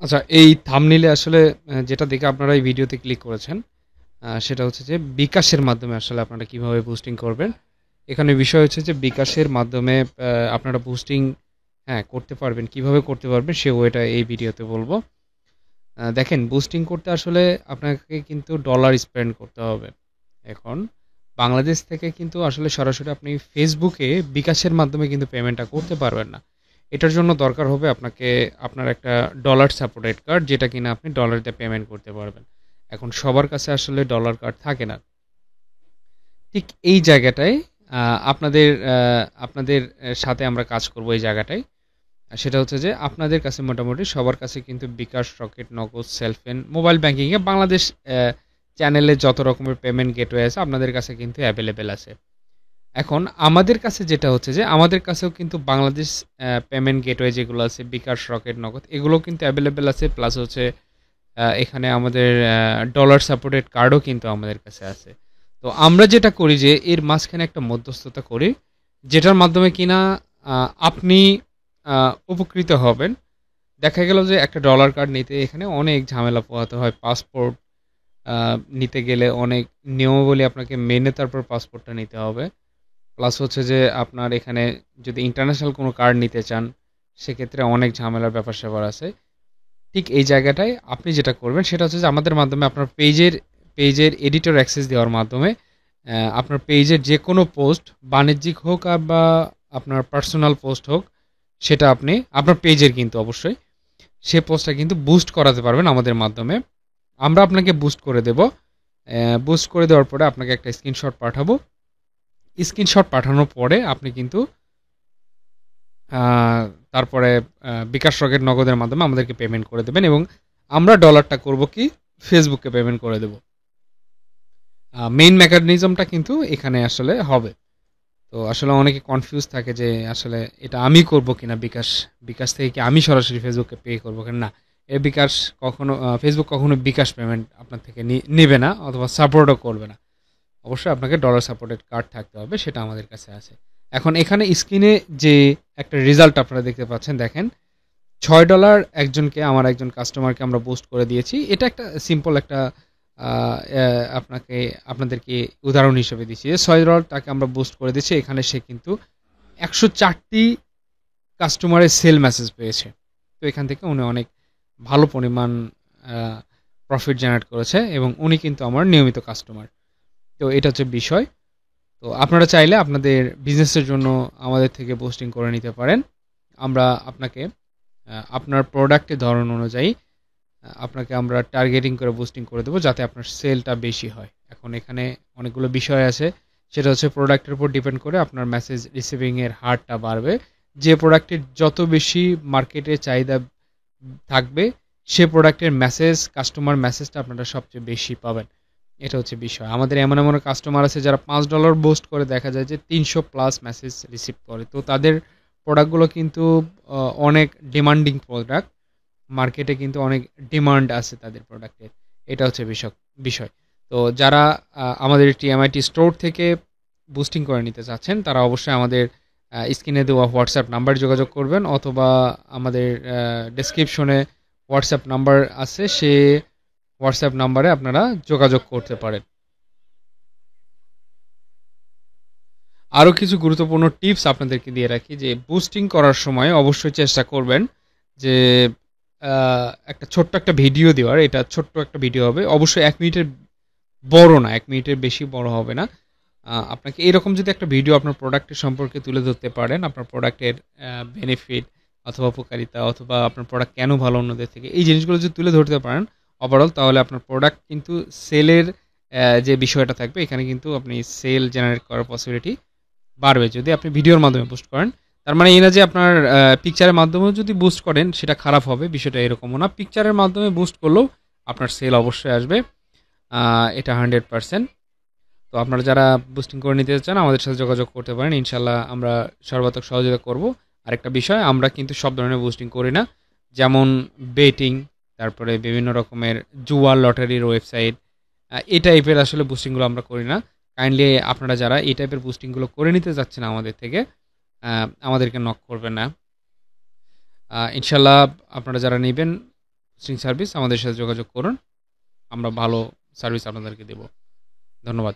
আচ্ছা, এই থাম্বনেইলে আসলে যেটা দেখে আপনারা এই ভিডিওতে ক্লিক করেছেন, সেটা হচ্ছে যে বিকাশের মাধ্যমে আসলে আপনারা কিভাবে বুস্টিং করবেন। এখানে বিষয় হচ্ছে যে বিকাশের মাধ্যমে আপনারা বুস্টিং করতে পারবেন। কিভাবে করতে পারবেন সে ওয়েটা এই ভিডিওতে বলবো। দেখেন, বুস্টিং করতে আসলে আপনাকে কিন্তু ডলার স্পেন্ড করতে হবে। এখন বাংলাদেশ থেকে কিন্তু আসলে সরাসরি আপনি ফেসবুকে বিকাশের মাধ্যমে কিন্তু পেমেন্টটা করতে পারবেন না। এটার জন্য দরকার হবে আপনাকে আপনার একটা ডলার সাপোর্টেড কার্ড, যেটা কিনা আপনি ডলার দিয়ে পেমেন্ট করতে পারবেন। এখন সবার কাছে আসলে ডলার কার্ড থাকে না। ঠিক এই জায়গাটায় আপনাদের সাথে আমরা কাজ করব এই জায়গাটায়। সেটা হচ্ছে যে আপনাদের কাছে মোটামুটি সবার কাছে কিন্তু বিকাশ, রকেট, নগদ, সেলফেন, মোবাইল ব্যাংকিংয়ে বাংলাদেশ চ্যানেলে যত রকমের পেমেন্ট গেটওয়ে আছে আপনাদের কাছে কিন্তু অ্যাভেলেবেল আছে। এখন আমাদের কাছে যেটা হচ্ছে যে আমাদের কাছেও কিন্তু বাংলাদেশ পেমেন্ট গেটওয়ে যেগুলো আছে, বিকাশ, রকেট, নগদ, এগুলোও কিন্তু অ্যাভেলেবেল আছে। প্লাস হচ্ছে এখানে আমাদের ডলার সাপোর্টেড কার্ডও কিন্তু আমাদের কাছে আছে। তো আমরা যেটা করি যে এর মাঝখানে একটা মধ্যস্থতা করি, যেটার মাধ্যমে কিনা আপনি উপকৃত হবেন। দেখা গেল যে একটা ডলার কার্ড নিতে এখানে অনেক ঝামেলা পোহাতে হয়। পাসপোর্ট নিতে গেলে অনেক নিয়মাবলী আপনাকে মেনে তারপর পাসপোর্টটা নিতে হবে। প্লাস হচ্ছে যে আপনার এখানে যদি ইন্টারন্যাশনাল কোনো কার্ড নিতে চান, সেক্ষেত্রে অনেক ঝামেলার ব্যাপার-স্যাপার আছে। ঠিক এই জায়গাটায় আপনি যেটা করবেন সেটা হচ্ছে যে আমাদের মাধ্যমে আপনার পেজের এডিটর অ্যাক্সেস দেওয়ার মাধ্যমে আপনার পেজের যেকোনো পোস্ট, বাণিজ্যিক হোক বা আপনার পার্সোনাল পোস্ট হোক, সেটা আপনি আপনার পেজের কিন্তু অবশ্যই সে পোস্টটা কিন্তু বুস্ট করাতে পারবেন আমাদের মাধ্যমে। আমরা আপনাকে বুস্ট করে দেব। বুস্ট করে দেওয়ার পরে আপনাকে একটা স্ক্রিনশট পাঠাবো। স্ক্রিনশট পাঠানোর পরে আপনি কিন্তু আহ, তারপরে বিকাশ, রকেট, নগদের মাধ্যমে আমাদেরকে পেমেন্ট করে দেবেন এবং আমরা ডলারটা করব কি ফেসবুককে পেমেন্ট করে দেব। মেইন মেকানিজমটা কিন্তু এখানে আসলে হবে। তো আসলে অনেকে কনফিউজ থাকে যে আসলে এটা আমি করব কিনা, বিকাশ থেকে কি আমি সরাসরি ফেসবুককে পে করবো কিনা। না, এ বিকাশ কখনো ফেসবুক কখনো বিকাশ পেমেন্ট আপনার থেকে নেবে না অথবা সাপোর্টও করবে না। অবশ্যই আপনাকে ডলার সাপোর্টেড কার্ড থাকতে হবে, সেটা আমাদের কাছে আছে। এখন এখানে স্ক্রিনে যে একটা রেজাল্ট আপনারা দেখতে পাচ্ছেন, দেখেন $6 আমার একজন কাস্টমারকে আমরা বুস্ট করে দিয়েছি। এটা একটা সিম্পল একটা আপনাদেরকে উদাহরণ হিসেবে দিচ্ছি যে $6 তাকে আমরা বুস্ট করে দিচ্ছি। এখানে সে কিন্তু 104টি কাস্টমারের সেল মেসেজ পেয়েছে। তো এখান থেকে উনি অনেক ভালো পরিমাণ প্রফিট জেনারেট করেছে এবং উনি কিন্তু আমার নিয়মিত কাস্টমার। তো এটা হচ্ছে বিষয়। তো আপনারা চাইলে আপনাদের বিজনেসের জন্য আমাদের থেকে বুস্টিং করে নিতে পারেন। আমরা আপনাকে আপনার প্রোডাক্টের ধরন অনুযায়ী আপনাকে আমরা টার্গেটিং করে বুস্টিং করে দেবো, যাতে আপনার সেলটা বেশি হয়। এখন এখানে অনেকগুলো বিষয় আছে, সেটা হচ্ছে প্রোডাক্টের উপর ডিপেন্ড করে আপনার মেসেজ রিসিভিংয়ের হারটা বাড়বে। যে প্রোডাক্টের যত বেশি মার্কেটে চাহিদা থাকবে, সে প্রোডাক্টের কাস্টমার মেসেজটা আপনারা সবচেয়ে বেশি পাবেন। এটা হচ্ছে বিষয়। আমাদের এমন এমন কাস্টমার আছে যারা $5 বুস্ট করে দেখা যায় যে 300+ মেসেজ রিসিভ করে। তো তাদের প্রোডাক্টগুলো কিন্তু অনেক ডিমান্ডিং প্রোডাক্ট। মার্কেটে কিন্তু অনেক ডিমান্ড আছে তাদের প্রোডাক্টের। এটা হচ্ছে বিষয়। তো যারা আমাদের টিএমআইটি স্টোর থেকে বুস্টিং করে নিতে চাচ্ছেন, তারা অবশ্যই আমাদের স্ক্রিনে দেওয়া হোয়াটসঅ্যাপ নাম্বার যোগাযোগ করবেন, অথবা আমাদের ডেসক্রিপশনে হোয়াটসঅ্যাপ নাম্বার আছে, সে হোয়াটসঅ্যাপ নাম্বারে আপনারা যোগাযোগ করতে পারেন। আরও কিছু গুরুত্বপূর্ণ টিপস আপনাদেরকে দিয়ে রাখি যে বুস্টিং করার সময় অবশ্যই চেষ্টা করবেন যে একটা ছোট্ট একটা ভিডিও দেওয়ার। এটা ছোট্ট একটা ভিডিও হবে, অবশ্যই 1 মিনিটের বড় না, 1 মিনিটের বেশি বড় হবে না। আপনাকে এরকম যদি একটা ভিডিও আপনার প্রোডাক্টের সম্পর্কে তুলে ধরতে পারেন, আপনার প্রোডাক্টের বেনিফিট অথবা উপকারিতা অথবা আপনার প্রোডাক্ট কেন ভালো অন্যদের থেকে, এই জিনিসগুলো যদি তুলে ধরতে পারেন ওভারঅল, তাহলে আপনার প্রোডাক্ট কিন্তু সেলের যে বিষয়টা থাকবে, এখানে কিন্তু আপনি সেল জেনারেট করার পসিবিলিটি বাড়বে যদি আপনি ভিডিওর মাধ্যমে পোস্ট করেন। তার মানে এই না যে আপনার পিকচারের মাধ্যমেও যদি বুস্ট করেন সেটা খারাপ হবে, বিষয়টা এরকমও না। পিকচারের মাধ্যমে বুস্ট করলেও আপনার সেল অবশ্যই আসবে, এটা 100%। তো আপনারা যারা বুস্টিং করে নিতে চান আমাদের সাথে যোগাযোগ করতে পারেন, ইনশাল্লাহ আমরা সর্বাত্মক সহযোগিতা করব। আরেকটা বিষয়, আমরা কিন্তু সব ধরনের বুস্টিং করি না, যেমন বেটিং, তারপরে বিভিন্ন রকমের জুয়া লটারির ওয়েবসাইট, এই টাইপের আসলে বুস্টিংগুলো আমরা করি না। কাইন্ডলি আপনারা যারা এই টাইপের বুস্টিংগুলো করে নিতে যাচ্ছেন আমাদের থেকে, আমাদেরকে নক করবেন না। ইনশাল্লাহ আপনারা যারা নেবেন প্রসেসিং সার্ভিস আমাদের সাথে যোগাযোগ করুন। আমরা ভালো সার্ভিস আপনাদেরকে দেব। ধন্যবাদ।